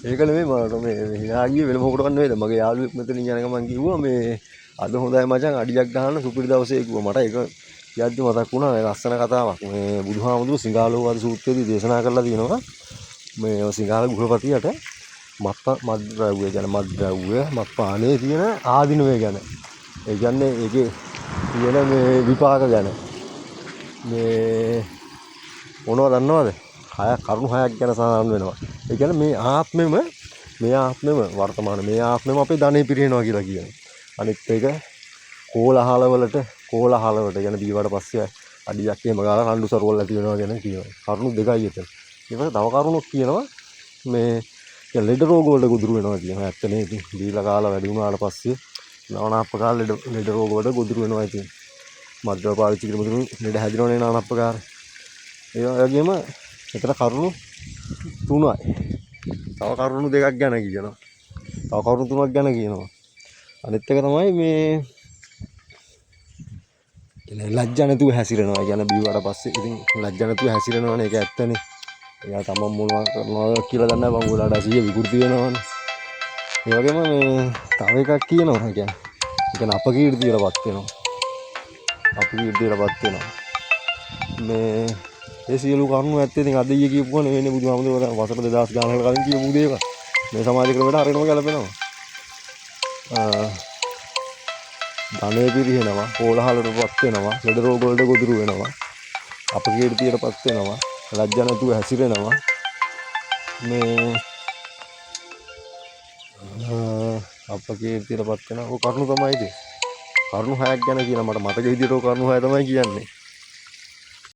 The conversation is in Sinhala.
ඒක නෙමෙයි මම මේ hina ගියේ වෙන මොකටවත් නෙවෙයි. මගේ යාළුවෙක් මෙතනින් යන ගමන් කිව්වා මේ අද හොඳයි මචං අඩියක් ගහන්න සුපිරි දවසේ කිව්වා. මට ඒක කියද්දි මතක් වුණා ලස්සන කතාවක්. මේ බුදුහාමුදුරු සිංහාලෝවාද සූත්‍රයේදී දේශනා කරලා තියෙනවා. මේ සිංහාල ගෘහපතියට මත්ද්‍රව්‍ය ගැන මත්ද්‍රව්‍ය මත්පානයේ තියෙන ආධිනවය ගැන. ඒ කියන්නේ ඒකේ තියෙන මේ විපාක ගැන. මේ මොනවද දන්නවද? කරුණු හයක් ගැන සඳහන් වෙනවා. ඒ කියන්නේ මේ ආත්මෙම වර්තමාන මේ ආත්මෙම අපේ ධනෙ පිරිනනවා කියලා කියනවා. අනිත් එක කෝලහලවලට කියන දීවට පස්සේ අඩියක් එහෙම ගාලා රණ්ඩු සරුවල් ඇති වෙනවා කියන කියනවා. කරුණු දෙකයි එතන. ඊපස්සේ තව කරුණක් කියනවා මේ ලෙඩ රෝග වලට ගොදුරු වෙනවා කියනවා. ඇත්ත නේ ඉතින් දීලා කාලා වැඩි වුණාට පස්සේ নানা ආකාර ලෙඩ රෝග වලට ගොදුරු වෙනවා ඉතින්. මද්ද්‍රව්‍ය පාවිච්චි කරමුදුරු ලෙඩ හැදෙනවනේ নানা ආකාර. ඒ වගේම එතන කරුණු තුනයි. තව කරුණු දෙකක් ගැන කියනවා. තව කරුණු තුනක් ගැන කියනවා. අනිත් එක තමයි මේ ලැජ්ජා නැතුව හැසිරෙනවා. කියන බිව්වට පස්සේ ඉතින් ලැජ්ජා නැතුව හැසිරෙනවනේ ඒක ඇත්තනේ. එයා තමන් මොනවා කරනවද කියලා දන්නේ නැහැ. බංගුලාට ඇසිය විකෘති වෙනවනේ. ඒ වගේම මේ තව එකක් කියනවා. කියන්නේ අපකීර්තියටපත් වෙනවා. අපකීර්තියටපත් වෙනවා. මේ ඒ සියලු කරුණු ඇත්තේ ඉතින් අද ඊයේ කියපුවා නෙවෙයි බුදුහාමුදුරුවෝ වසර 2000 ගානකට කලින් කියපු දේවල්. මේ සමාජ ක්‍රමයට හරියටම ගැලපෙනවා. ධනෙ පිරිනනවා, කෝලහලටපත් වෙනවා, ලෙඩ රෝග වලට ගොදුරු වෙනවා, අපකීර්තියටපත් වෙනවා, ලැජ්ජා නැතුව හැසිරෙනවා. මේ අපකීර්තියටපත් වෙනවා. ඔය කරුණු තමයි ඉතින්. කරුණු 6ක් ගැන කියලා මට මතක විදියට ඔය කරුණු 6 තමයි කියන්නේ.